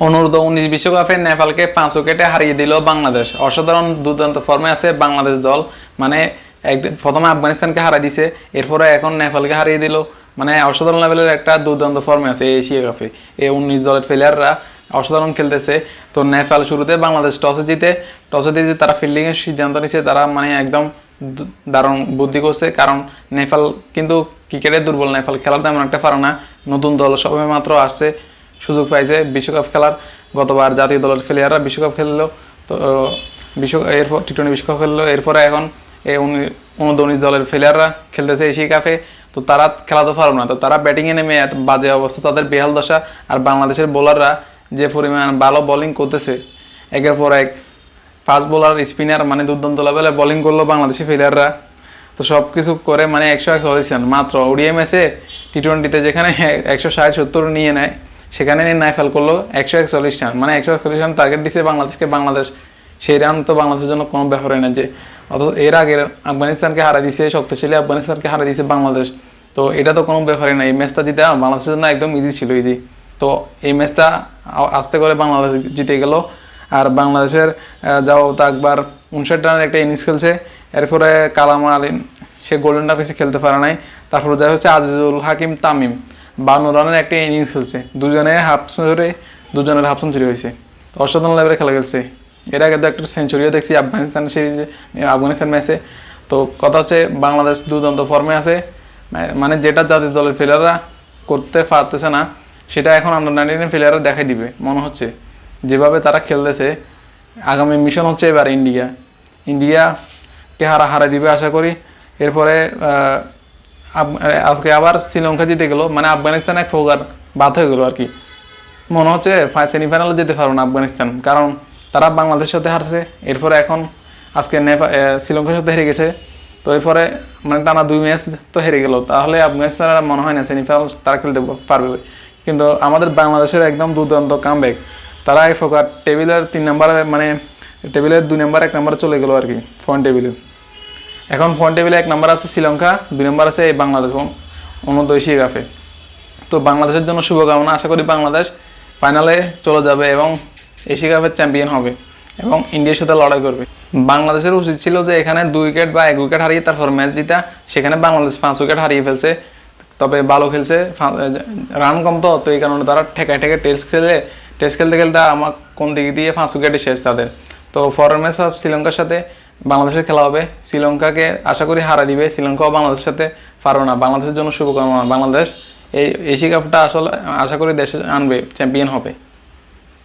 অনূর্ধ্ব-19 বিশ্বকাপে নেপালকে 5 উইকেটে হারিয়ে দিল বাংলাদেশ। অসাধারণ দুর্দান্ত ফর্মে আছে বাংলাদেশ দল। মানে প্রথমে আফগানিস্তানকে হারিয়ে দিছে, এরপরে এখন নেপালকে হারিয়ে দিল। মানে অসাধারণ লেভেলের একটা দুর্দান্ত ফর্মে আছে এই এশিয়া কাপে। এই 19 দলের প্লেয়াররা অসাধারণ খেলতেছে। তো নেপাল শুরুতে বাংলাদেশ টসে জিতে তারা ফিল্ডিংয়ের সিদ্ধান্ত নিচ্ছে। তারা মানে একদম দারুণ বুদ্ধি করছে, কারণ নেপাল কিন্তু ক্রিকেটে দুর্বল। নেপাল খেলার তেমন একটা পারে না। নতুন দল সবে মাত্র আসছে, সুযোগ পাইছে বিশ্বকাপ খেলার। গতবার জাতীয় দলের প্লেয়াররা বিশ্বকাপ খেললো, তো এরপর টি-20 বিশ্বকাপ খেললো। এরপরে এখন এই 19 দলের প্লেয়াররা খেলতেছে এশিয়া কাপে। তো তারা খেলা তো পারবে না, তো তারা ব্যাটিংয়ে নেমে এত বাজে অবস্থা, তাদের বেহাল দশা। আর বাংলাদেশের বোলাররা যে পরিমাণ ভালো বোলিং করতেছে, একের পর এক ফাস্ট বোলার, স্পিনার, মানে দুর্দান্ত লেভেলের বোলিং করলো বাংলাদেশি প্লেয়াররা। তো সব কিছু করে মানে 141 রান মাত্র ওডিআই ম্যাচে, টি-20তে যেখানে 160-70 নিয়ে নেয়, সেখানে নেপাল করলো 141 রান। মানে 141 রান টার্গেট দিচ্ছে বাংলাদেশকে। বাংলাদেশ সেই রান তো বাংলাদেশের জন্য কোনো ব্যাপারই না। যে অথচ এর আগে আফগানিস্তানকে হারা দিয়েছে, শক্তিশালী আফগানিস্তানকে হারা দিয়েছে বাংলাদেশ। তো এটা তো কোনো ব্যাপারই না। এই ম্যাচটা জিতে বাংলাদেশের জন্য একদম ইজি ছিল, ইজি। তো এই ম্যাচটা আস্তে করে বাংলাদেশ জিতে গেল। আর বাংলাদেশের জাওয়াত আকবর 59 রানের একটা ইনিংস খেলছে। এরপরে কালাম আলী, সে গোল্ডেন ডাক বেশি খেলতে পারে নাই। তারপরে যা হচ্ছে আজিজুল হাকিম তামিম 52 রানের একটা ইনিংস খেলছে। দুজনের হাফ সেঞ্চুরি হয়েছে। তো অসাধারণ লেভেলে খেলা খেলছে। এর আগে তো একটা সেঞ্চুরিও দেখছি আফগানিস্তান সিরিজে, আফগানিস্তান ম্যাচে। তো কথা হচ্ছে বাংলাদেশ দুর্দান্ত ফর্মে আছে। মানে যেটা জাতীয় দলের প্লেয়াররা করতে পারতেছে না, সেটা এখন আন্ডার-19 প্লেয়াররা দেখাই দিবে মনে হচ্ছে। যেভাবে তারা খেলতেছে, আগামী মিশন হচ্ছে এবার ইন্ডিয়াকে হারা দিবে আশা করি। এরপরে আজকে আবার শ্রীলঙ্কা জিতে গেল, মানে আফগানিস্তান এক প্রকার বাদ হয়ে গেল আর কি। মনে হচ্ছে সেমিফাইনালে যেতে পারবে না আফগানিস্তান, কারণ তারা বাংলাদেশের সাথে হারছে। এরপরে এখন আজকে শ্রীলঙ্কার সাথে হেরে গেছে। তো এরপরে মানে টানা 2 ম্যাচ তো হেরে গেল, তাহলে আফগানিস্তানের মনে হয় না সেমিফাইনাল তারা খেলতে পারবে। কিন্তু আমাদের বাংলাদেশের একদম দুর্দান্ত কামব্যাক। তারা এই প্রকার টেবিলের 3 নম্বরে, মানে টেবিলের 2 নম্বর 1 নম্বরে চলে গেল আর কি পয়েন্ট টেবিলে। এখন পয়েন্ট টেবিলে 1 নম্বর আছে শ্রীলঙ্কা, 2 নম্বর আছে এই বাংলাদেশ অনূর্ধ্ব এশিয়া কাপে। তো বাংলাদেশের জন্য শুভকামনা। আশা করি বাংলাদেশ ফাইনালে চলে যাবে এবং এশিয়া কাপের চ্যাম্পিয়ন হবে এবং ইন্ডিয়ার সাথে লড়াই করবে। বাংলাদেশের উচিত ছিল যে এখানে 2 উইকেট বা 1 উইকেট হারিয়ে তারপর ম্যাচ জিতা। সেখানে বাংলাদেশ 5 উইকেট হারিয়ে ফেলছে। তবে ভালো খেলছে, রান কম, তো এই কারণে তারা ঠেকায় টেস্ট খেলতে আমার কোন দিক দিয়ে 5 উইকেটে শেষ তাদের। তো পরের ম্যাচ শ্রীলঙ্কার সাথে বাংলাদেশের খেলা হবে। শ্রীলঙ্কাকে আশা করি হারা দিবে। শ্রীলঙ্কাও বাংলাদেশের সাথে পারবে না। বাংলাদেশের জন্য শুভকামনা। বাংলাদেশ এই এশিয়া কাপটা আসলে আশা করি দেশে আনবে, চ্যাম্পিয়ন হবে।